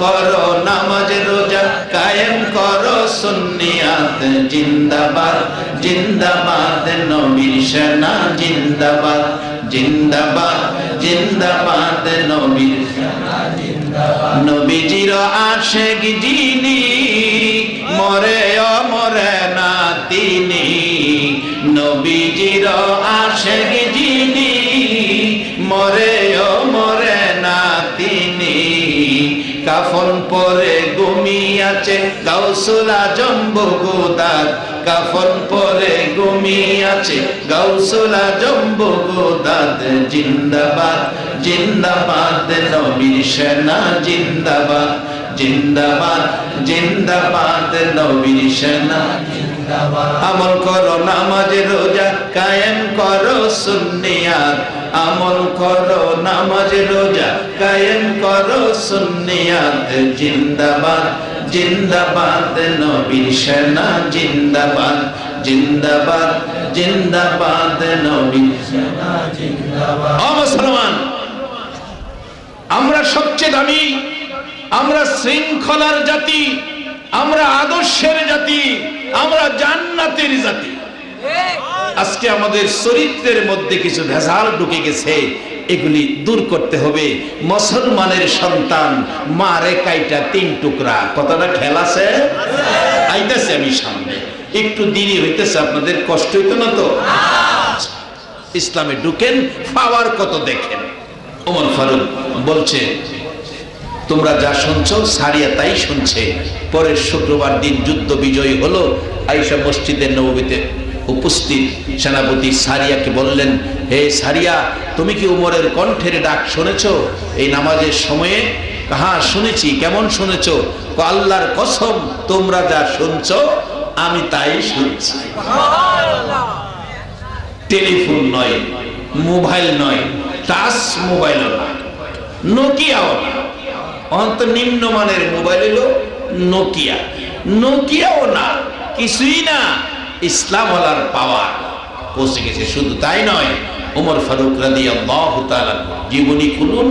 করো নামাজ রোজা কায়েম করো সুন্নিয়াত জিন্দাবাদ জিন্দাবাদ নবীর সেনা জিন্দাবাদ জিন্দাবাদ জিন্দাবাদ নবীর সেনা জিন্দাবাদ নবীজির আশিক যিনি মরে মরে না তিনি নবীজির আশিক যিনি মরে মরে না তিনি কাফন পরে ঘুমিয়াছে গাউসুল আজম বগুদাদ কাফন পরে ঘুমিয়াছে গাউসুল আজম বগুদাদ জিন্দাবাদ জিন্দাবাদ নবীর সেনা জিন্দাবাদ জিন্দাবাদ জিন্দাবাদ নবীর সেনা জিন্দাবাদ আমল করো নামাজ রোজা কায়েম করো সুন্নিয়াত আমল করো নামাজ রোজা কায়েম করো সুন্নিয়াত জিন্দাবাদ জিন্দাবাদ নবীর সেনা জিন্দাবাদ জিন্দাবাদ জিন্দাবাদ নবীর সেনা জিন্দাবাদ ও মুসলমান আমরা সবচেয়ে দামি আমরা শৃঙ্খলার জাতি আমরা আদর্শের জাতি আমরা জান্নাতের জাতি আজকে আমাদের চরিত্রের মধ্যে কিছু ভেজাল ঢুকে গেছে এগুলি দূর করতে হবে মুসলমানের সন্তান মারে কাইটা তিন টুকরা কথাটা খেয়াল আছে আইতাছে আমি সামনে একটু দেরি হইতেছে আপনাদের কষ্ট হইতো না তো ইসলামে ঢুকেন পাওয়ার কত দেখেন ওমর ফারুক বলছে তোমরা যা শুনছো সারিয়া তাই শুনছে পরের শুক্রবার দিন যুদ্ধ বিজয়ী হলো আয়েশা মসজিদের নববীতে উপস্থিত সেনাপতি সারিয়াকে বললেন হে সারিয়া তুমি কি উমরের কণ্ঠের ডাক শুনেছো এই নামাজের সময়ে হ্যাঁ শুনেছি কেমন শুনেছো আল্লাহর কসম তোমরা যা শুনছো আমি তাই শুনছি টেলিফোন নয় মোবাইল নয় টাচ মোবাইল নয় নোকিয়াও না অন্ত নিম্নমানের মোবাইল হলো নোকিয়া নোকিয়াও না কিছুই না ইসলাম ওয়ালার পাওয়ার পৌঁছে গেছে শুধু তাই নয় ওমর ফারুক রাদিয়াল্লাহু তাআলা জীবনী খুলুন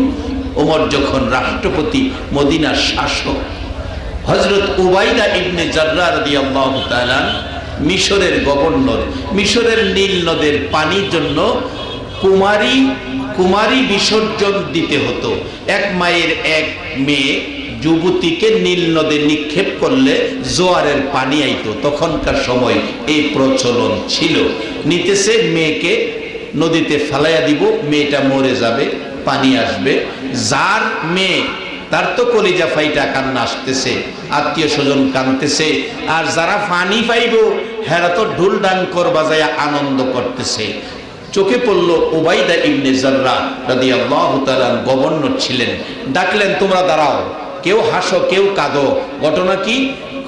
ওমর যখন রাষ্ট্রপতি মদিনার শাসক হযরত উবাইদা ইবনে জাররাহ রাদিয়াল্লাহু তাআলা মিশরের গভর্নর মিশরের নীল নদের পানির জন্য কুমারী বিসর্জন দিতে হতো এক মায়ের এক মেয়ে যুবতীকে নীল নদে নিক্ষেপ করলে জোয়ারের পানি আইতো তখনকার সময় এই প্রচলন ছিল নিতেছে মেয়েকে নদীতে ফেলাইয়া দিব মেয়েটা মরে যাবে পানি আসবে যার মেয়ে তার তো কলিজা ফাইটা কান্না আসতেছে আত্মীয় স্বজন কাঁদতেছে আর যারা পানি পাইব হেরা তো ঢুল ডাঙ্কর বাজায়া আনন্দ করতেছে চোখে পড়লো উবাইদা ইবনে জাররাহ রাদিয়াল্লাহু তাআলা গভর্নর ছিলেন ডাকলেন তোমরা দাঁড়াও কেউ হাসো কেউ কাঁদো ঘটনা কি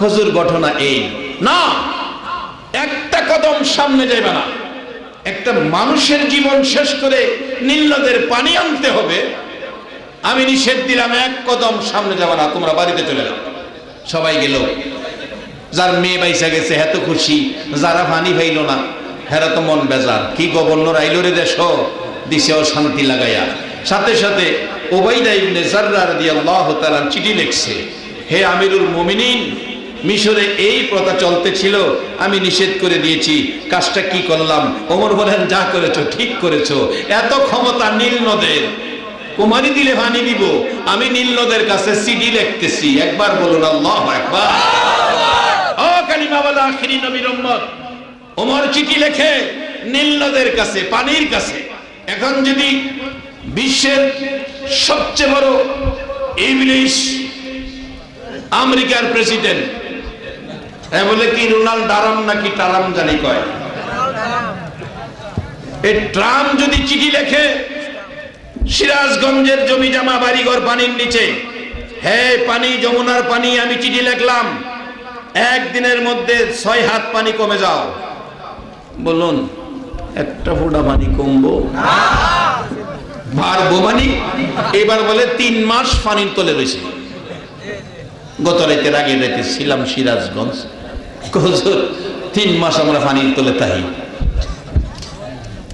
হুজুর ঘটনা এই না একটা কদম সামনে যাবে না একটা মানুষের জীবন শেষ করে নীল নদের পানি আনতে হবে আমি নিষেধ দিলাম এক কদম সামনে যাবে না তোমরা বাড়িতে চলে যাও সবাই গেল যার মেয়ে বাইসা গেছে এত খুশি যারা পানি পাইল না হেরা তো মন বেজার কি গভর্নর আইলো রে দেশ দিশেও শান্তি লাগাইয়া সাথে সাথে উবাইদা ইবনে জাররাহ রাদিয়াল্লাহু তাআলা চিঠি লিখছে হে আমিরুল মুমিনিন মিশরে এই প্রথা চলতেছিল আমি নিষেধ করে দিয়েছি কাজটা কি করলাম ওমর বলেন যা করেছো ঠিক করেছো এত ক্ষমতা নীল নদের কুমারী দিলে পানি দিব আমি নীল নদের কাছে চিঠি লিখতেছি একবার বলুন আল্লাহু আকবার ও কালিমাওয়ালা আখিরি নবীর উম্মত ওমর চিঠি লেখে নীল নদের কাছে পানির কাছে এখন যদি বিশ্বের সবচেয়ে বড় ইবলিশ আমেরিকার প্রেসিডেন্ট বলে কি রোনাল্ড ডারাম নাকি টারাম জানি কয় এই ট্রাম্প যদি চিঠি লেখে সিরাজগঞ্জের জমি জমা বাড়িঘর পানির নিচে হে পানি যমুনার পানি আমি চিঠি লিখলাম একদিনের মধ্যে 6 হাত পানি কমে যাও বলুন একটা ফোঁটা পানি কমবো পারবো মানে এবার বলে 3 মাস পানির তলে রয়েছে গত রাতের আগে রাতে ছিলাম সিরাজগঞ্জ 3 মাস আমরা পানির তলে থাকি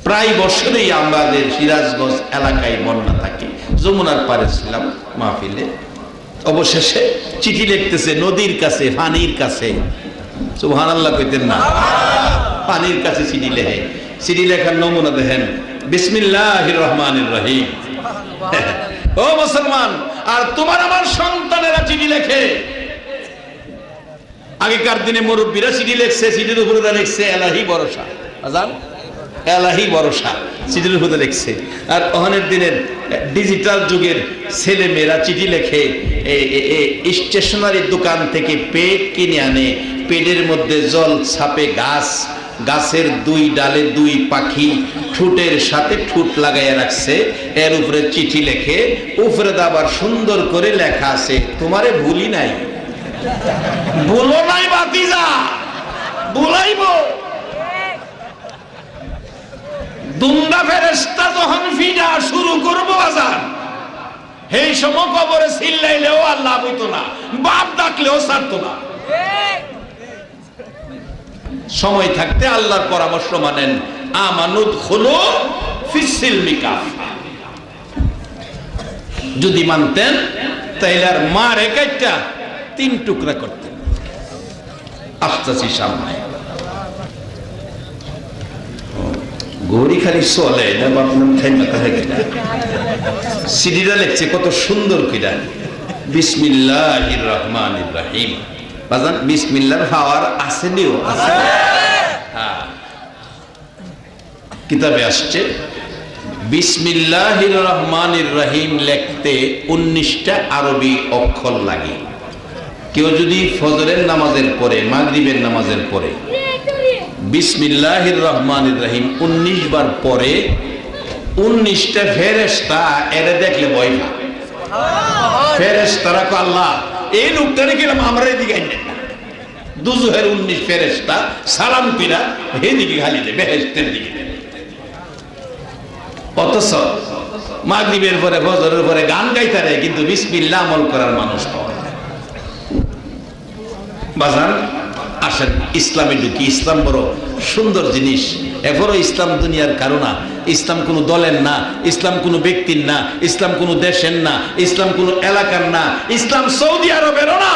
প্রায় বছরেই আমাদের সিরাজগঞ্জ এলাকায় বন্যা থাকে যমুনার পারে ছিলাম মাহফিলে অবশেষে চিঠি লিখতেছে নদীর কাছে, পানির কাছে। সুবহানাল্লাহ কইতেন না? পানির কাছে চিঠি লেখে। চিঠি লেখার নমুনা দেখেন, বিসমিল্লাহির রহমানির রহিম। ও মুসলমান, আর তোমার আমার সন্তানেরা চিঠি লেখে। আগেকার দিনে মুরব্বীরা চিঠি লিখছে, চিঠির উপরে লিখছে এলাহি ভরসা। আজান, এলাহি ভরসা চিঠির উপরে লিখছে। আর ওখানের দিনের ডিজিটাল যুগের ছেলে মেয়েরা চিঠি লেখে স্টেশনারি দোকান থেকে পেড কিনে আনে, পেডের মধ্যে জল ছাপে গাছ, গাছের দুই ডালে দুই পাখি ঠোঁটের সাথে ঠোঁট লাগাইয়া রাখছে, এর উপরে চিঠি লেখে। উপরে আবার সুন্দর করে লেখা আছে, তোমারে ভুলি নাই, ভুলো নাই বাতিজা, ভুলাইব। দুন্দা ফেরেশতা যখন ফিডা শুরু করবো আজান, এই সময় কবরে চিল্লাইলেও আর লাভ হইতো না, বাপ ডাকলেও ছাড়তো না। সময় থাকতে আল্লাহর পরামর্শ মানেন, আমানুদ হলো ফিসিলমি কাফা। যদি মানতেন তাইলে আর মারে কাইটা 3 টুকরা করতেন। আসতেছি সামনে, গৌরী খালি চলে না, আপনার ঠাইমাতা হয়ে গেল। সিডিটা লিখছে কত সুন্দর কিরা, বিসমিল্লাহির রহমানির রহিম। বাজান বিসমিল্লাহর পাওয়ার আসেনিও আছে। হ্যাঁ, কিতাবে আসছে বিসমিল্লাহির রহমানির রহিম লিখতে 19টা আরবি অক্ষর লাগে। কেউ যদি ফজরের নামাজের পরে, মাগরিবের নামাজের পরে বিসমিল্লাহির রহমানির রহিম 19 বার পরে, 19টা ফেরেশতা এরে দেখলে ভয় পায়। ফেরেশতারা কো আল্লাহ এই লোকটারে গেলাম আমরা এদিকে আইনেন না। দুজহের 19 ফেরেশতা সালাম কইরা এদিকে খালি দে, বেহেশতের দিকে। অথচ মাগরিবের পরে ফজরের পরে গান গাইতারে, কিন্তু বিসমিল্লাহ আমল করার মানুষ পাওয়া যায়। বাজান আসেন ইসলামে ঢুকি। ইসলাম বড় সুন্দর জিনিস। এরপরও ইসলাম দুনিয়ার কারো না, ইসলাম কোনো দলের না, ইসলাম কোনো ব্যক্তির না, ইসলাম কোনো দেশের না, ইসলাম কোনো এলাকার না, ইসলাম সৌদি আরবেরও না।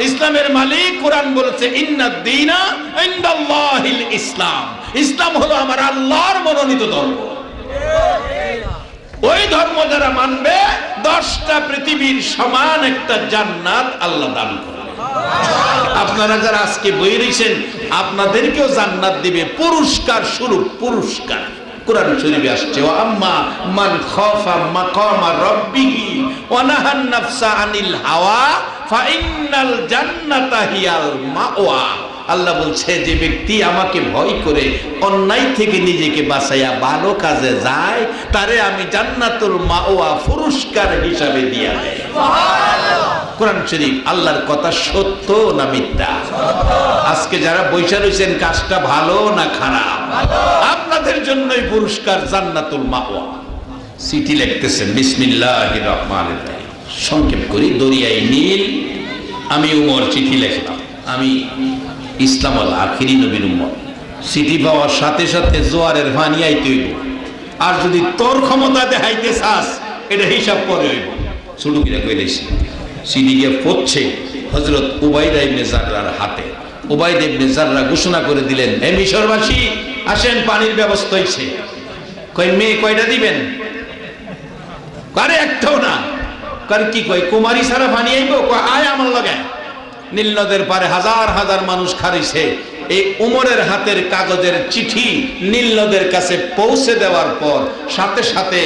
ইসলামের মালিক কোরআন বলেছে ইন্নাদ দীনা ইনদাল্লাহিল ইসলাম। ইসলাম হলো আমার আল্লাহর মনোনীত ধর্ম। ওই ধর্ম যারা মানবে 10টা পৃথিবীর সমান একটা জান্নাত আল্লাহ দান করবে। আপনারা যারা আজকে বই রয়েছেন, আপনাদেরকেও জান্নাত দিবে পুরস্কার স্বরূপ। পুরস্কার কোরআন শরীফে আসছে, ওয়া আম্মা মান খাফা মাকামা রাব্বিহি ওয়া নাহান নাফসা আনিল হাওয়া ফাইন্নাল জান্নাতা হিয়াল মাওয়া। আল্লাহ বলছে, যে ব্যক্তি আমাকে ভয় করে অন্যায় থেকে নিজেকে বাঁচাইয়া ভালো কাজে যায়, তারে আমি জান্নাতুল মাওয়া পুরস্কার হিসাবে দিয়া দেই। কোরআন শরীফ। আল্লাহর কথা সত্য না মিথ্যা? আজকে যারা বৈশা রয়েছেন, কাজটা ভালো না খারাপ? আপনাদের জন্যই পুরস্কার জান্নাতুল মাওয়া। চিঠি লিখতেছেন বিসমিল্লাহির রহমানির রহিম। সংক্ষেপ করি, দরিয়ায় নীল আমি উমর চিঠি লিখলাম। আমি ইসলাম আল আখিরি নবীর উম্মত। চিঠি পাওয়ার সাথে সাথে জোয়ারের পানি আইতে হইব। আর যদি তোর ক্ষমতা দেখাইতে চাস, এটা হিসাব করে হইব। শুরু কিনা কইলেছি চিঠি গিয়ে পড়ছে হযরত উবাইদা ইবনে জাররার হাতে। উবাইদা ইবনে জাররা ঘোষণা করে দিলেন, হে মিশরবাসী, আসেন, পানির ব্যবস্থা হইছে। কই মেয়ে কয়টা দিবেন? আরে একটাও না। কার কি কয়, কুমারী ছাড়া পানি আইব? আয় আমার লগে। নীল নদের পারে হাজার হাজার মানুষ খারিছে। এই উমরের হাতের কাগজের চিঠি নীল নদের কাছে পৌঁছে দেওয়ার পর সাথে সাথে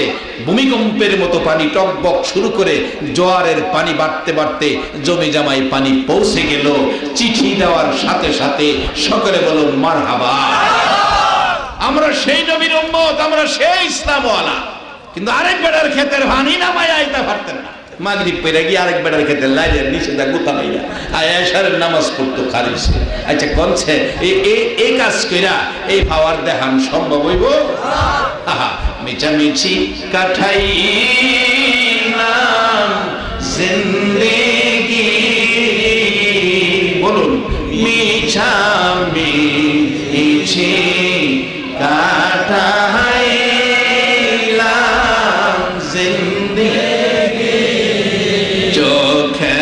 ভূমিকম্পের মতো পানি টকবক শুরু করে জোয়ারের পানি বাড়তে বাড়তে জমি জামায় পানি পৌঁছে গেল। চিঠি দেওয়ার সাথে সাথে সকলে বলুন মারহাবা। আমরা সেই নবীর উম্মত, আমরা সেই ইসলামওয়ালা। কিন্তু আরেক বেটার ক্ষেতের পানি নামায় আইতে পারতেন না। মাগরিব পড়ে গিয়ে আরেক বেটার ক্ষেতে লাইলের নিচে দা গুতা মাইরা আয়েশার নামাজ পড়তো খারিছে। আচ্ছা কোনছে এই কাজ কইরা এই পাওয়ার দেখান সম্ভব হইব? আহা, মিছামিছি কাঠাই নাম জিন্দেগি, বলুন মিছামিছি কাঠাইলাম জিন্দেগি, চোখে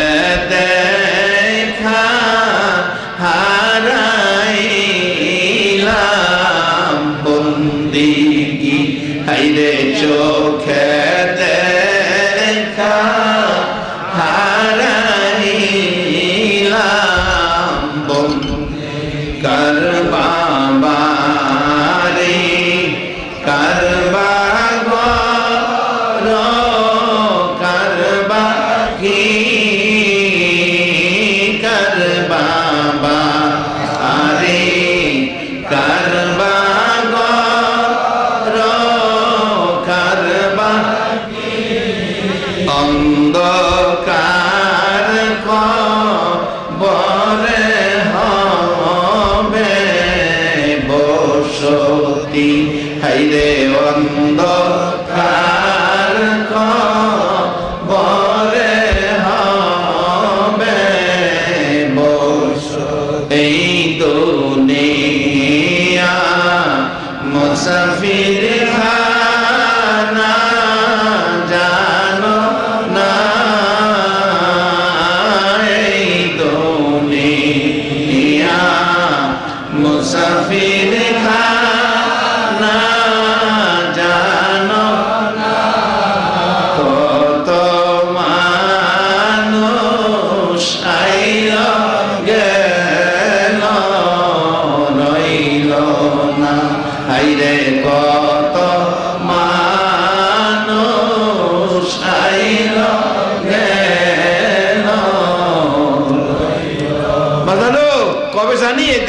বাজানো কবে জানি এ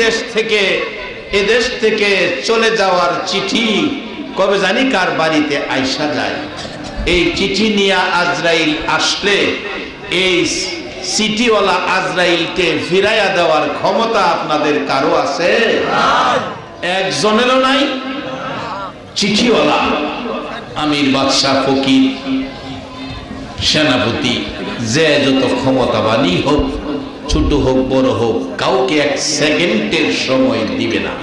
দেশ থেকে চলে যাওয়ার চিঠি কবে জানি কার বাড়িতে আইসা যায়। এই চিঠি নিয়ে আজরাইল আসলে এই চিঠিওয়ালা আজরাইলকে ফিরাইয়া দেওয়ার ক্ষমতা আপনাদের কারো আছে? একজনেরও নাই। চিঠিওয়ালা আমির, বাদশাহ, ফকির, সেনাপতি, যে যত ক্ষমতাবানই হোক, ছোট হোক বড় হোক, কাউকে এক সেকেন্ডের সময় দিবে না।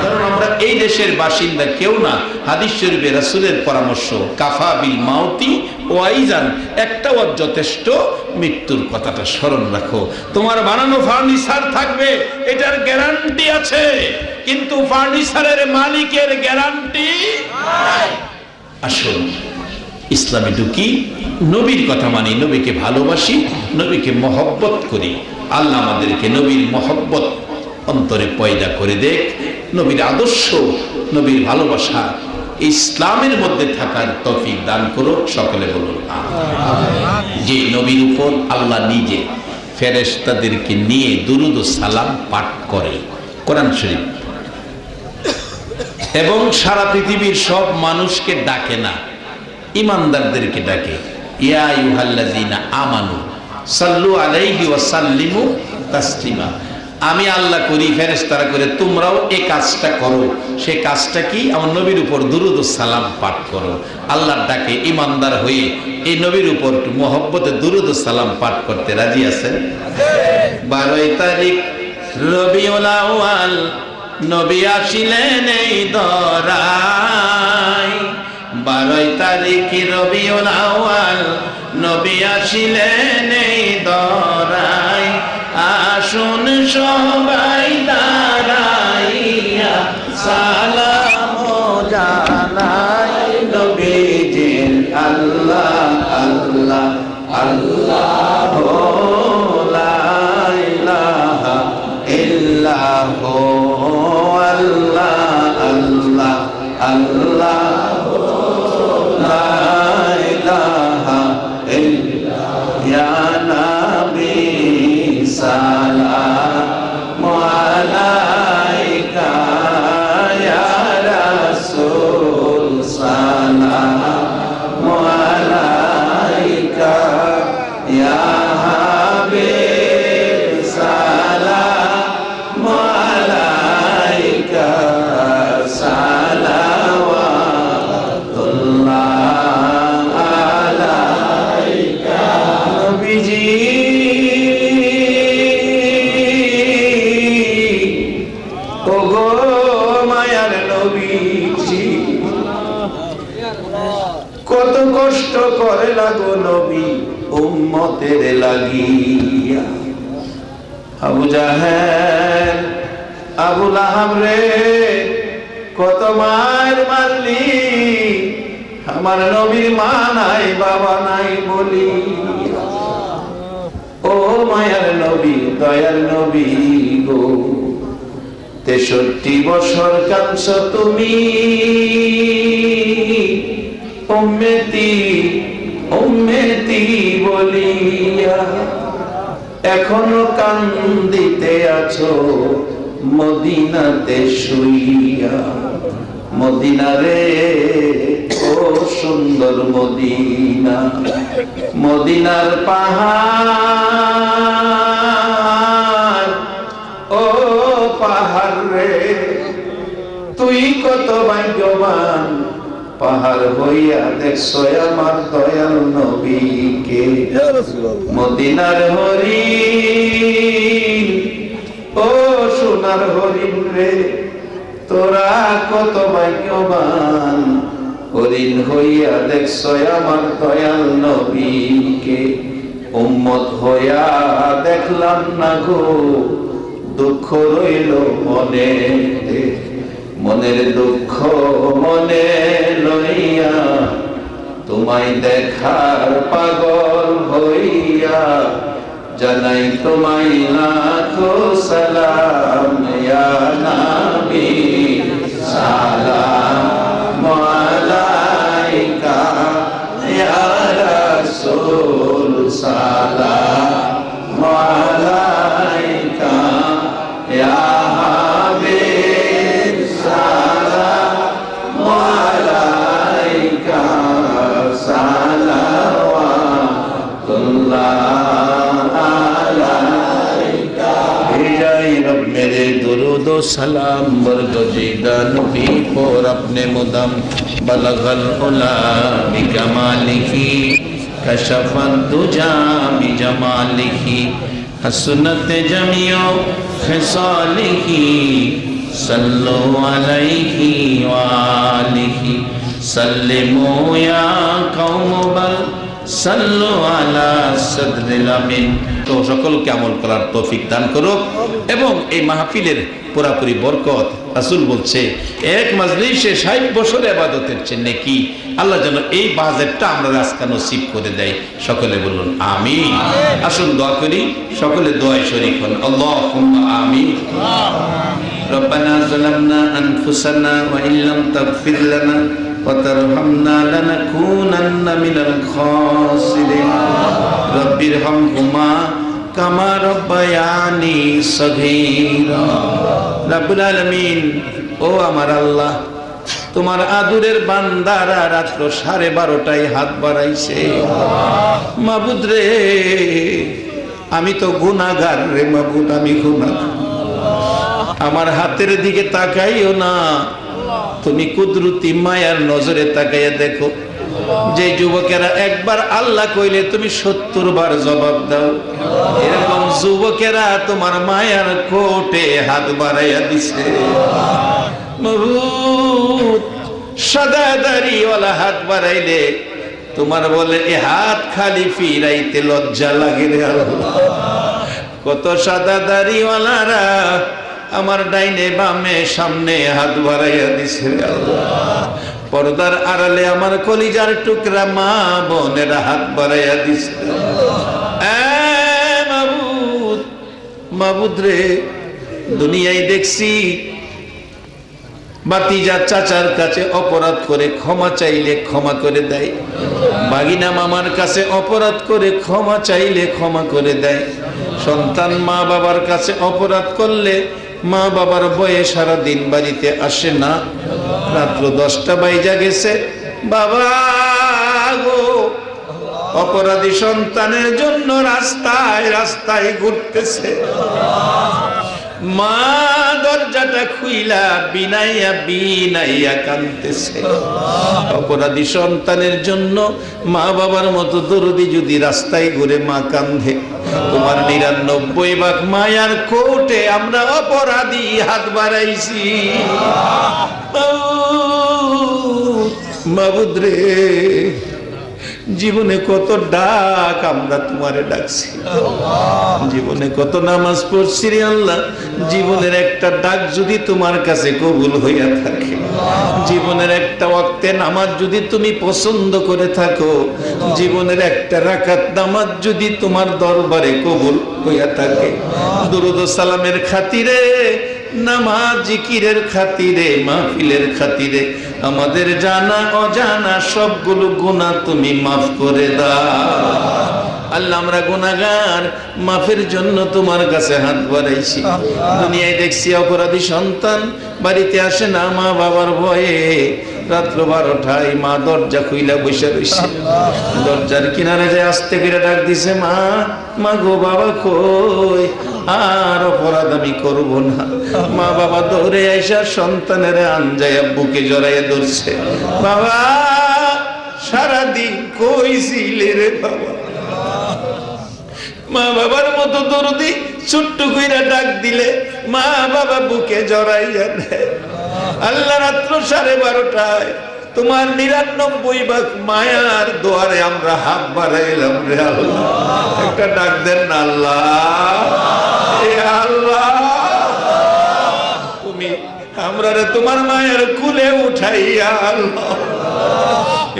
কারণ আমরা এই দেশের বাসিন্দা কেউ না। হাদিস শরীফে রাসূলের পরামর্শ, কাফা বিল মাউতি ওয়াইজান, একটা ওয়াজ যথেষ্ট, মৃত্যুর কথাটা স্মরণ রাখো। তোমার বানানো ফার্নিচার থাকবে, এটার গ্যারান্টি আছে, কিন্তু ফার্নিচারের মালিকের গ্যারান্টি নাই। আসুন ইসলামে ঢুকি, নবীর কথা মানি, নবীকে ভালোবাসি, নবীকে মহব্বত করি। আল্লাহ আমাদেরকে নবীর মহব্বত অন্তরে পয়দা করে দেখ, নবীর আদর্শ, নবীর ভালোবাসা ইসলামের মধ্যে থাকার তৌফিক দান করো। সকলে বলুন আমিন। যে নবীর উপর আল্লাহ নিজে ফেরেশতাদেরকে নিয়ে দুরূদ ও সালাম পাঠ করে কোরআন শরীফ, এবং সারা পৃথিবীর সব মানুষকে ডাকে না, ইমানদারদেরকে ডাকে। ইয়া আইয়ুহাল্লাযীনা আমানু সাল্লু আলাইহি ওয়া সাল্লিমু তাসলিমা। আমি আল্লাহ করি, ফেরেশতারা করে, তোমরাও এই কাজটা করো। সেই কাজটা কি? আমার নবীর উপর দুরূদ ও সালাম পাঠ করো। আল্লাহর ডাকে ইমানদার হয়ে এই নবীর উপর একটু মহব্বতে দুরূদ ও সালাম পাঠ করতে রাজি আছেন? 12 তারিখ রবিউল আউয়াল নবী আসিলেন এই দরায়। 12 তারিখ রবিউল আউয়াল নবী আসিলেন এই দরায়। আসুন সবাই দাঁড়াইয়া সালাম জানাই নবীজির। আল্লাহ আল্লাহ আল্লাহ লা ইলাহা ইল্লাহু আল্লাহ আল্লাহ আল্লাহ লা ইলাহা ইল্লাল্লাহ। ইয়া নবী সালাম আলাইকা, ইয়া রাসূল সালাম আলাইকা, ইয়া হাবিব সালাম আলাইকা, সালাওয়াতুল্লাহ আলাইকা। নবীজি ওগো মায়ার নবীজি, কত কষ্ট করে লাগো নবী উম্মতের লাগিয়া। আবু জাহেল, আবু লাহাব রে, কত মায়ের মারলি, আমার নবীর মা নাই বাবা নাই বলি। ও মায়ার নবী, দয়ার নবী গো, 63 বছর কাঁদছ তুমি উম্মতি উম্মতি বলিয়া। এখনো কান্দিতে আছো মদিনাতে শুইয়া। মদিনা রে ও সুন্দর মদিনা, মদিনার পাহাড়, ও পাহাড় রে তুই কত ভাগ্যবান, পাহাড় হইয়া দেখছো আমার দয়াল নবীকে। মদিনার হরিণ, ও সোনার হরিণ রে, তোরা কত ভাগ্যবান, হরিণ হইয়া দেখছো আমার দয়াল নবীকে। উম্মত হইয়া দেখলাম না গো, দুঃখ রইল মনে, মনের দুঃখ মনে লইয়া, তোমায় দেখার পাগল হইয়া, জানাই তোমায় লাখো সালাম। ইয়া নবী সালাম আলাইকা, ইয়া রাসূল সালাম আলাইকা। सलाम बरगज़ीदा नबी पर अपने मुदम बलगल उला बिकमालिही कशफत दुजा बिजमालिही हसनत जमियो खिसालिही सल्लु अलैहि वालिही सल्लिमू या कौम बल सल्लु अला सदरिल आमीन। तो সকলকে আমল করার তৌফিক দান করুক এবং এই মাহফিলের পুরাপুরি বরকত রাসূল বলছে এক মাজলিসে 60 বছর ইবাদতের চেয়ে নেকি আল্লাহ যেন এই বাজেটটা আমরা আজকে নসিব করে দেয়। সকলে বলুন আমিন। আসুন দোয়া করি, সকলে দোয়ায় শরীক হন। আল্লাহুম্মা আমিন। রব্বানা যালামনা আনফুসানা ওয়া ইল্লাম তাগফির লানা ওয়া তারহামনা লানাকুনান্না মিনাল খাসিরিন। রব্বিরহামহুমা কামা রব্বায়ানি সগীরা। রব্বুল আলামিন, ও আমার আল্লাহ, তোমার আদরের বান্দারা রাত্র 12:30টায় হাত বাড়াইছে। মাবুদ রে, আমি তো গুনাহগার রে মাবুদ, আমি গুনাহগার। আমার হাতের দিকে তাকাইও না, তুমি কুদরতি মায়ার নজরে তাকাইয়া দেখো। যে যুবকেরা একবার আল্লাহ কইলে তুমি 70 বার জবাব দাও, এরকম যুবকেরা তোমার মায়ার কোটে হাত বাড়াইয়া দিছে। মাবুদ, সাদা দাড়িওয়ালা হাত বাড়াইলে তোমার বলে এ হাত খালি ফিরাইতে লজ্জা লাগে রে আল্লাহ। কত সাদা দাড়িওয়ালারা আমার ডাইনে বামে সামনে হাত বাড়াইয়া দিছে রে আল্লাহ। পর্দার আড়ালে আমার কলিজার টুকরা মা বোনেরা হাত বাড়াইয়া দিছে। মাবুদ, মাবুদ রে, দুনিয়ায় দেখছি বাতিজা চাচার কাছে অপরাধ করে ক্ষমা চাইলে ক্ষমা করে দেয়, বাগিনা মামার কাছে অপরাধ করে ক্ষমা চাইলে ক্ষমা করে দেয়। সন্তান মা বাবার কাছে অপরাধ করলে মা বাবার ভয়ে সারা দিন বাড়িতে আসে না। রাত্র 10টা বাইজা গেছে, বাবা গো, অপরাধী সন্তানের জন্য রাস্তায় রাস্তায় ঘুরতেছে। মা দরজাটা খুইলা বিনাইয়া বিনাইয়া কাঁদতেছে। অপরাধী সন্তানের জন্য মা বাবার মতো দরদি যদি রাস্তায় ঘুরে মা কাঁদে, তোমার 99 ভাগ মায়ার কোটে আমরা অপরাধী হাত বাড়াইছি। মাবুদ রে, জীবনে কত ডাক আমরা তোমারে ডাকছি, জীবনে কত নামাজ পড়ছি রে আল্লাহ। জীবনের একটা ডাক যদি তোমার কাছে কবুল হইয়া থাকে, জীবনের একটা ওয়াক্তে নামাজ যদি তুমি পছন্দ করে থাকো, জীবনের একটা রাকাত নামাজ যদি তোমার দরবারে কবুল হইয়া থাকে, দুরূদ ও সালামের খাতিরে, নামাজ জিকিরের খাতিরে, মাহফিলের খাতিরে আমাদের জানা অজানা সবগুলো গুনাহ তুমি মাফ করে দাও। আল্লাহ, আমরা গুনাহগার, মাফের জন্য তোমার কাছে হাত বাড়াইছি। দুনিয়ায় দেখছি অপরাধী সন্তান বাড়িতে আসে না মা বাবার ভয়ে। রাত্র 12টায় মা দরজা খুইলা বসে রইছে, দরজার কিনারে যে আস্তে করে ডাক দিছে, মা, মা গো, বাবা কই? আর অপরাধ আমি করব না। মা বাবা দৌড়ে আইসা সন্তানের আনজায়া বুকে জড়াইয়া ধরছে। বাবা, সারাদিন কই ছিলে রে বাবা? মা বাবার মতো দরদি ছোট্ট কইরা ডাক দিলে মা বাবা বুকে জড়াইয়া দেয়। আল্লাহ, রাত্র 12:30টায় তোমার 99 ভাগ মায়ার দোয়ারে আমরা হাত বাড়াইলাম রে আল্লাহ। একটা ডাক দেন না আল্লাহ, এ আল্লাহ, তুমি আমরা রে তোমার মায়ের কুলে উঠাইয়া আল্লাহ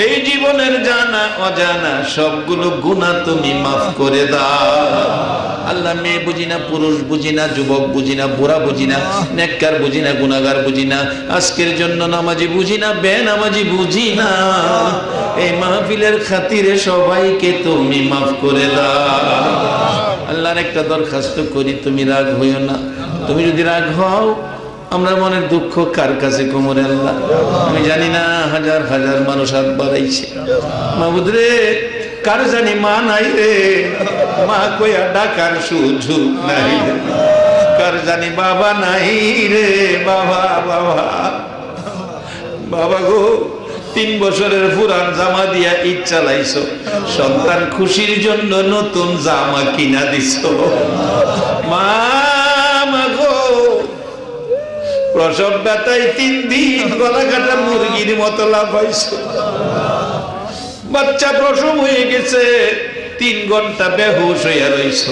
এই জীবনের জানা অজানা সবগুলো গুনাহ তুমি মাফ করে দাও। আল্লাহ, মেয়ে বুঝি না, পুরুষ বুঝি না, যুবক বুঝি না, বুড়া বুঝি না, নেককার বুঝি না, গুনাহগার বুঝি না, আজকের জন্য নামাজি বুঝি না, বেনামাজি বুঝি না, এই মাহফিলের খাতিরে সবাইকে তুমি মাফ করে দাও। আল্লাহর একটা দরখাস্ত করি, তুমি রাগ হইও না। তুমি যদি রাগ হও, আমরা মনের দুঃখ কার কাছে কোমরে আল্লাহ? আমি জানি না, হাজার হাজার মানুষ হাত বাড়াইছে। মাবুদ রে, কার জানি মা নাই রে, মা কইয়া ডাকার সুযোগ নাই, কার জানি বাবা নাই রে বাবা, বাবা বাবা গো, 3 বছরের পুরান জামা দিয়া ঈদ চালাইছো, সন্তান খুশির জন্য নতুন জামা কিনা দিছো। মা গো, প্রসব ব্যথায় 3 দিন গলা কাটা মুরগির মতো লাফাইছো, বাচ্চা প্রসব হয়ে গেছে, 3 ঘন্টা বেহুশ হইয়া রইছো,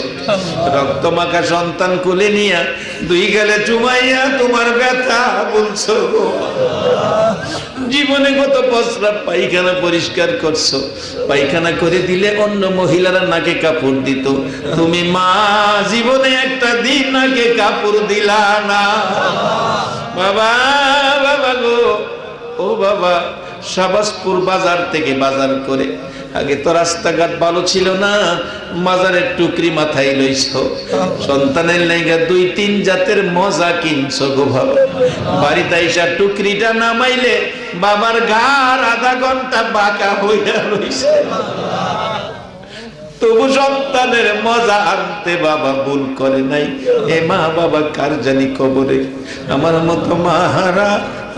রক্ত মাখা সন্তান কোলে নিয়া 2 গালে চুমাইয়া তোমার ব্যথা বলছো। জীবনে কত প্রস্রাব পায়খানা পরিষ্কার করছো, পায়খানা করে দিলে অন্য মহিলারা নাকে কাপড় দিত, তুমি মা জীবনে একটা দিন নাকে কাপড় দিলা না। বাবা, বাবা গো, ও বাবা, শাহবাজপুর বাজার থেকে বাজার করে, আগে তো রাস্তাঘাট ভালো ছিল না, মাজারের টুকরি মাথায় লইছো, সন্তানের লাইগা 2-3 জাতের মজা কিনছো গো বাবা। বাড়িতে আইসা টুকরিটা নামাইলে বাবার ঘাড় আধা ঘন্টা বাঁকা হইয়া রইছে, তবু সন্তানের মজা আনতে বাবা ভুল করে নাই। এ মা বাবা কার জানি কবরে আমার মতো মাহারা,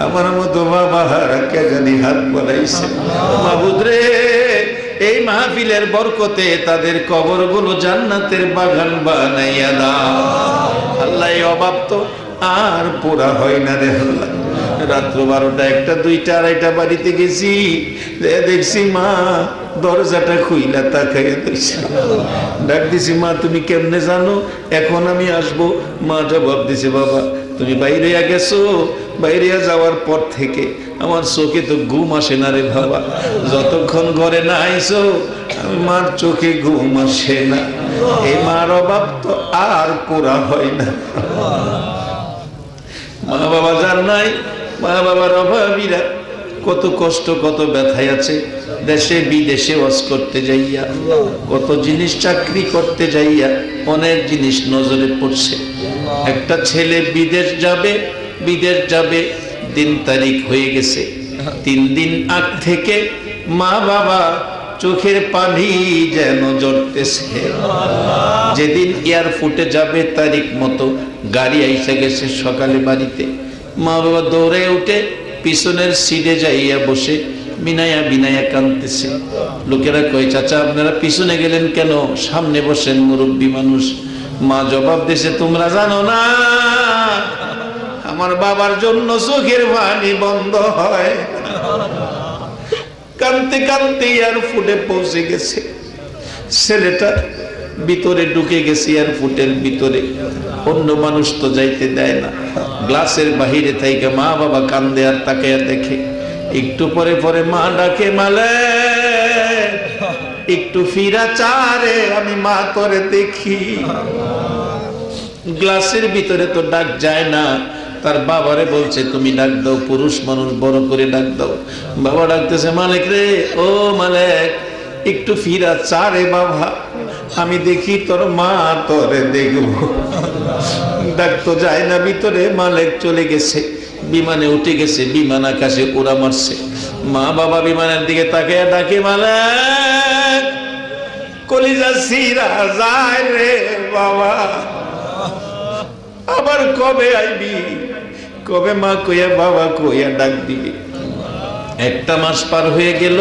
আমার মতো বাবা হারা কে জানি হাত বাড়াইছে। মাবুদ রে, এই মাহফিলের বরকতে তাদের কবরগুলো জান্নাতের বাগান বানাইয়া দাও আল্লাহ। এই অভাব তো আর পুরা হয় না রে আল্লাহ। রাত্র 12টা, 1টা, 2টা, 2:30 বাড়িতে গেছি, দেখছি মা দরজাটা খুইলা তাকাইয়া দিছে। ডাক দিছি, মা তুমি কেমনে জানো এখন আমি আসবো? মা জবাব দিছে, বাবা তুমি বাইরে গেছো, বাইরে যাওয়ার পর থেকে আমার চোখে তো ঘুম আসে না রে বাবা, যতক্ষণ ঘরে না আইছো আমি মার চোখে ঘুম আসে না। এই মার অভাব তো আর পুরা হয় না। মা বাবা যার নাই, মা বাবার অভাবীরা কত কষ্ট, কত ব্যথায় আছে। দেশে বিদেশে ওয়াজ করতে যাইয়া, কত জিনিস চাকরি করতে যাইয়া অনেক জিনিস নজরে পড়ছে। একটা ছেলে বিদেশ যাবে, দিন তারিখ হয়ে গেছে। 3 দিন আগ থেকে মা বাবা চোখের পানি যেন জড়তেছে। যেদিন এয়ারপোর্টে যাবে তারিখ মতো গাড়ি আইসা গেছে সকালে বাড়িতে, মা বাবা দৌড়ে উঠে পিছনের সিটে যাইয়া বসে বিনায়া কাঁদতেছে। লোকেরা কয়, চাচা আপনারা পিছনে গেলেন কেন, সামনে বসেন, মুরব্বী মানুষ। মা জবাব দিছে, তোমরা জানো না আমার বাবার জন্য চোখের পানি বন্ধ হয়। কাঁদতে কাঁদতে এয়ারপোর্টে পৌঁছে গেছে, ছেলেটা ভিতরে ঢুকে গেছে এয়ারপোর্টের ভিতরে, অন্য মানুষ তো যাইতে দেয় না। গ্লাসের বাহিরে থেকে মা বাবা কান্দে আর তাকাইয়া দেখে। একটু পরে পরে মা ডাকে, মালে একটু ফিরা চারে, আমি মা তোরে দেখি। গ্লাসের ভিতরে তো ডাক যায় না, তার বাবারে বলছে তুমি ডাক দাও, পুরুষ মানুষ বড় করে ডাক দাও। বাবা ডাকতেছে, মালিক রে, ও মালিক একটু ফিরা চারে বাবা, আমি দেখি তোর মা তোরে দেখবো। ডাক তো যায় না ভিতরে। মালিক চলে গেছে, বিমানে উঠে গেছে, বিমান আকাশে উড়া মারছে। মা বাবা বিমানের দিকে তাকিয়ে ডাকে, মালিক কলিজা সিরা যায় রে বাবা, আবার কবে আইবি, কবে মা কইয়া বাবা কইয়া ডাক দিবি। 1টা মাস পার হয়ে গেল,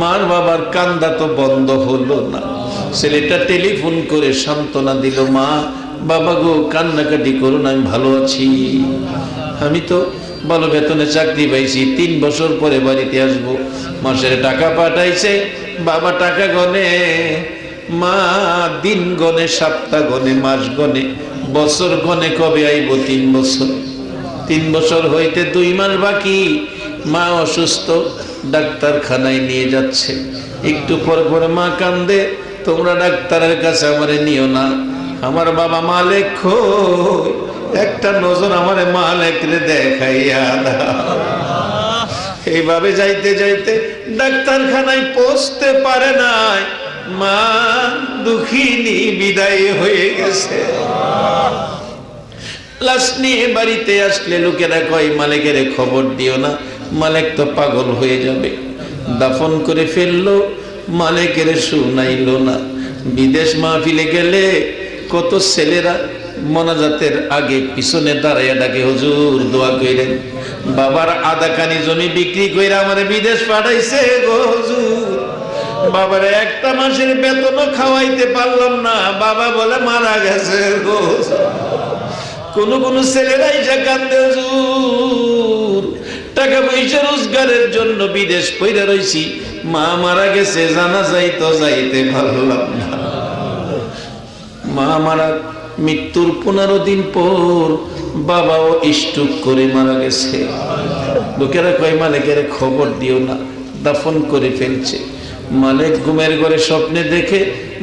মার বাবার কান্দা তো বন্ধ হলো না। ছেলেটা টেলিফোন করে সান্ত্বনা দিল, মা বাবা গো কান্নাকাটি করুন, আমি ভালো আছি, আমি তো ভালো বেতনে চাকরি পাইছি, 3 বছর পরে বাড়িতে আসবো। মাসের টাকা পাঠাইছে, বাবা টাকা গনে, মা দিন গনে, সপ্তাহ গনে, মাস গনে, বছর গনে, কবে আইব 3 বছর। 3 বছর হইতে 2 মাস বাকি। মা অসুস্থ, ডাক্তারখানায় নিয়ে যাচ্ছে। একটু পর পরে মা কান্দে, তোমরা ডাক্তারের কাছে আমারে নিও না, আমার বাবা মালিক কই, একটা নজর আমারে মালিক রে দেখাইয়া দাও। এইভাবে যাইতে যাইতে ডাক্তারখানায় পৌঁছতে পারে নাই, মা দুঃখিনী বিদায় হয়ে গেছে। লাশ নিয়ে বাড়িতে আসলে লোকেরা কয়, মালিকের খবর দিও না, মালিক তো পাগল হয়ে যাবে। দাফন করে ফেললো, মালিকের শুনাইলো না। বিদেশ মাহফিলে গেলে কত ছেলেরা মোনাজাতের আগে পিছনে দাঁড়াইয়া ডাকে, হুজুর দোয়া কইরেন, বাবার আধা কানি জমি বিক্রি কইরা আমারে বিদেশ পাঠাইছে গো হুজুর, বাবার একটা মাসের বেতনও খাওয়াইতে পারলাম না, বাবা বলে মারা গেছে গো। কোন কোন ছেলেরা এসে কান্দে, হুজুর টাকা পয়সা রোজগারের জন্য বিদেশ পইরা রইছি, মা মারা গেছে, জানাজাই তো যাইতে পারলাম না। মা মারা মৃত্যুর 15 দিন পর বাবাও স্ট্রোক করে মারা গেছে। লোকেরা কয় মালিকের খবর দিও না, দাফন করে ফেলছে। মালিক ঘুমের ঘরে স্বপ্নে দেখে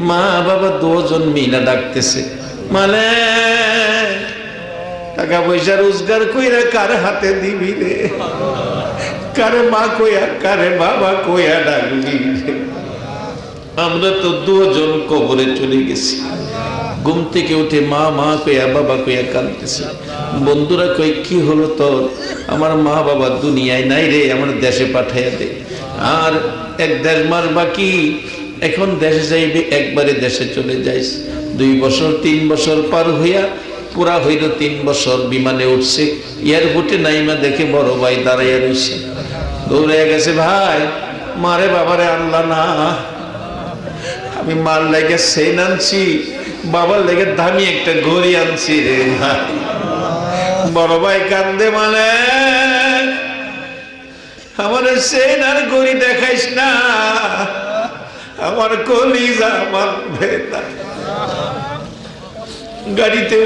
মা বাবা দুজন মিলা ডাকতেছে, মালিক টাকা পয়সা রোজগার কইরা কার হাতে দিবি রে, কারে মা কইয়া কারে বাবা কইয়া ডাকবি রে। আমরা তো দুজন কবরে চলে গেছি। ঘুম থেকে উঠে মা মা কইয়া বাবা কইয়া কাঁদতেছে। বন্ধুরা কই কি হলো তোর? আমার মা বাবা দুনিয়ায় নাই রে, আমার দেশে পাঠাইয়া দে। আর 1-1.5 মাস বাকি, এখন দেশে যাইবে, একবারে দেশে চলে যাইস। 2 বছর 3 বছর পার হইয়া পুরা হইল 3 বছর। বিমানে উঠছে, এয়ারপোর্টে নাইমা দেখে বড় ভাই দাঁড়াইয়া রইছে। দৌড়ে গেছে, ভাই মারে বাবারে আনলা না, আমি মার লেগে সেন আনছি, বাবার লেগে দামি একটা ঘড়ি আনছি রে ভাই। বড় ভাই কান্দে, মানে আমার সেন আর ঘড়ি দেখাইস না, আমার কলিজা আমার ভেতা। গাড়িতে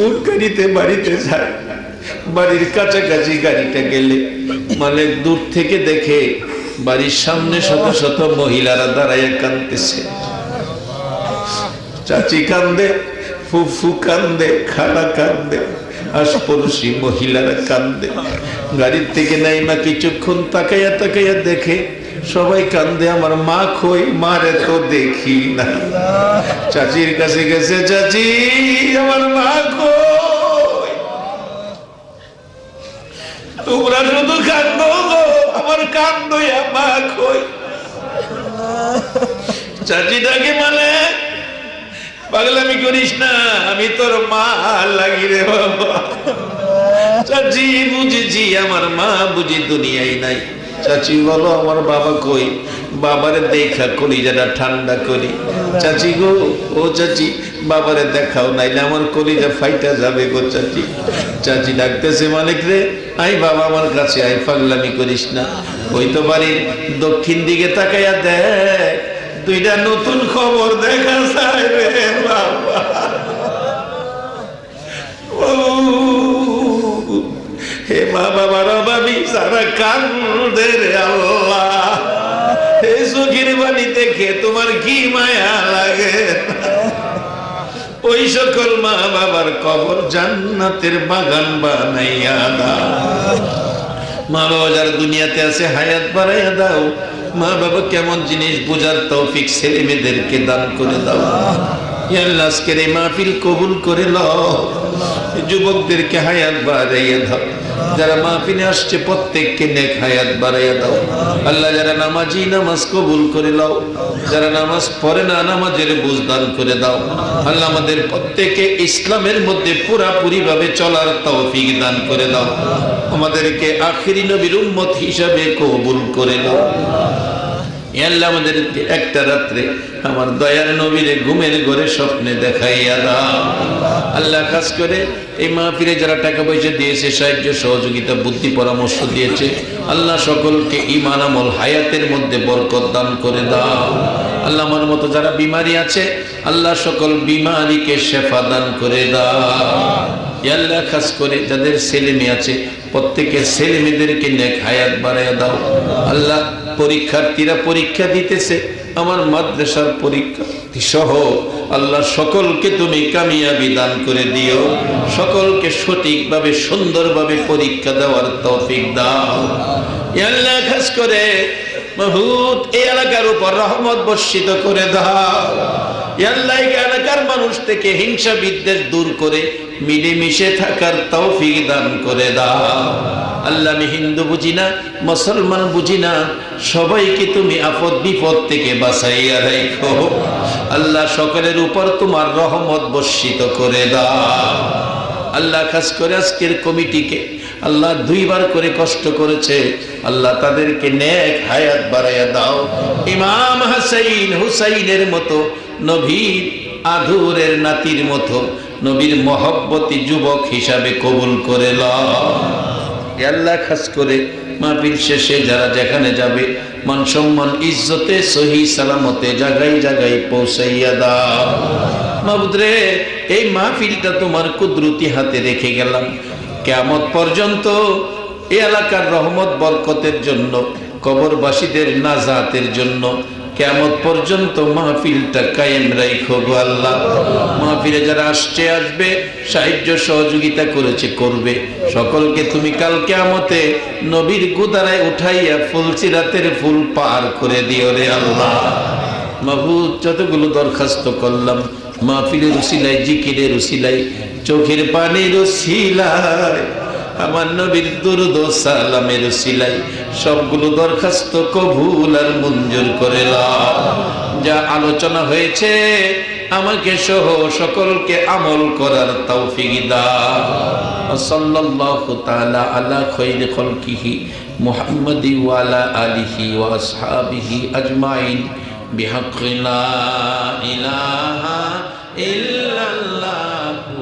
উঠ গাড়িতে বাড়িতে যায়। বাড়ির কাছাকাছি গাড়িটা গেলে মানে দূর থেকে দেখে বাড়ির সামনে শত শত মহিলারা দাঁড়াইয়া কাঁদতেছে। চাচি কান্দে, ফুফু কান্দে, খালা কান্দে, আশপড়শি মহিলারা কান্দে। গাড়ির থেকে নাইমা কিছুক্ষণ তাকাইয়া তাকাইয়া দেখে সবাই কান্দে, আমার মা কই, মারে তো দেখি না। চাচির কাছে গেছে, চাচি আমার মা কই? তোমরা শুধু কান্দো গো, আমার কান্দো, মা কই? চাচিটাকে মানে পাগলামি করিস না, আমি তোর মা লাগি রে বাবা। চাচি বুঝেছি, আমার মা বুঝি দুনিয়ায় নাই। চাচি বলো আমার বাবা কই? বাবারে দেখা কলিজাটা ঠান্ডা করি। চাচি গো, ও চাচি বাবারে দেখাও, নাইলে আমার কলিজা ফাইটা যাবে গো চাচি। চাচি ডাকতেছে, মালিক রে আই বাবা আমার কাছে আই, পাগলামি করিস না। ওই তো বাড়ির দক্ষিণ দিকে তাকাইয়া দেখ, 2টা নতুন খবর দেখা যায় রে বাবা। হে মা বাবার অভাবী যারা কান্দে রে আল্লাহ, এই চোখের বাণী দেখে তোমার কি মায়া লাগে। ওই সকল মা বাবার কবর জান্নাতের বাগান বানাইয়া দাও। মা বাবা যারা দুনিয়াতে আছে হায়াত বাড়াইয়া দাও। মা বাবা কেমন জিনিস বোঝার তৌফিক ছেলে মেয়েদেরকে দান করে দাও। আল্লাহ আজকের এই মাহফিল কবুল করে লও। যুবকদেরকে হায়াত বাড়াইয়া দাও। যারা মাহফিলে আসছে প্রত্যেককে নেক হায়াত বাড়াইয়া দাও। আল্লাহ যারা নামাজি নামাজ কবুল করে লও, যারা নামাজ পড়ে না নামাজের বুঝ দান করে দাও। আল্লাহ আমাদের প্রত্যেককে ইসলামের মধ্যে পুরাপুরি ভাবে চলার তৌফিক দান করে দাও। আমাদেরকে আখিরি নবীর উম্মত হিসাবে কবুল করে নাও। আল্লাহ আমাদেরকে একটা রাত্রে আমার দয়ার নবীরে ঘুমের ঘরে স্বপ্নে দেখাইয়া দাও। আল্লাহ খাস করে এই মাহফিলে যারা টাকা পয়সা দিয়েছে, সাহায্য সহযোগিতা বুদ্ধি পরামর্শ দিয়েছে, আল্লাহ সকলকে ঈমান আমল হায়াতের মধ্যে বরকত দান করে দাও। আল্লাহ আমার মতো যারা বিমারি আছে, আল্লাহ সকল বিমারিকে শেফা দান করে দাও। আল্লাহ খাস করে যাদের ছেলে মেয়ে আছে প্রত্যেকের ছেলে মেয়েদেরকে নেক হায়াত বাড়াইয়া দাও। আল্লাহ পরীক্ষার্থীরা পরীক্ষা দিতেছে, আমার মাদ্রাসার পরীক্ষার্থী সহ আল্লাহ সকলকে তুমি কামিয়াবি দান করে দিও। সকলকে সঠিকভাবে সুন্দরভাবে পরীক্ষা দেওয়ার তৌফিক দাও। আল্লাহ খাস করে মাহবুব এই এলাকার উপর রহমত বর্ষিত করে দাও। আল্লাহ এই এলাকার মানুষ থেকে হিংসা বিদ্বেষ দূর করে মিলেমিশে থাকার তৌফিক দান করে দাও। আল্লাহ আমি হিন্দু বুঝি না, মুসলমান বুঝি না, সবাইকে তুমি আপদ বিপদ থেকে বাঁচাইয়া রাখো। আল্লাহ সকলের উপর তোমার রহমত বর্ষিত করে দাও। আল্লাহ খাস করে আজকের কমিটিকে আল্লাহ দুইবার করে কষ্ট করেছে, আল্লাহ তাদেরকে নেক হায়াত বাড়াইয়া দাও। ইমাম হাসাইন হুসাইনের মতো, নবীর আদুরের নাতির মতো নবীর মহব্বতী যুবক হিসাবে কবুল করে লও। আল্লাহ খাস করে মাহফিল শেষে যারা যেখানে যাবে মান সম্মান ইজ্জতে সহি সালামতে জায়গায় জায়গায় পৌঁছাইয়া দাও। মাবুদ রে, এই মাহফিলটা তোমার কুদরতি হাতে রেখে গেলাম, কিয়ামত পর্যন্ত এই এলাকার রহমত বরকতের জন্য, কবরবাসীদের নাজাতের জন্য কিয়ামত পর্যন্ত মাহফিলটা কায়েম রাখো গো আল্লাহ। মাহফিলে যারা আসছে আসবে, সাহায্য সহযোগিতা করেছে করবে, সকলকে তুমি কাল কিয়ামতে নবীর গুদারায় উঠাইয়া ফুলসিরাতের ফুল পার করে দিও রে আল্লাহ। মাহবুব যতগুলো দরখাস্ত করলাম মাহফিলের উসিলায়, জিকিরের উসিলায়, চোখের পানির উসিলায়, আমার নবীর দুরূদ ও সালামের উসিলায় সবগুলো দরখাস্ত কবুল আর মঞ্জুর করে নাও। যা আলোচনা হয়েছে আমাকে সহ সকলকে আমল করার তৌফিক দাও। সাল্লাল্লাহু তাআলা আলা খায়রি খালকিহি মুহাম্মাদি ওয়া আলা আলিহি ওয়া আসহাবিহি আজমাইন বিহাক্কি লা ইলাহা ইল্লাল্লাহু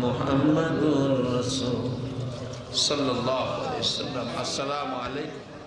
মুহাম্মাদুর রাসূল সাল্লাল্লাহু আলাইহি ওয়াসাল্লাম। আসসালামু আলাইকুম।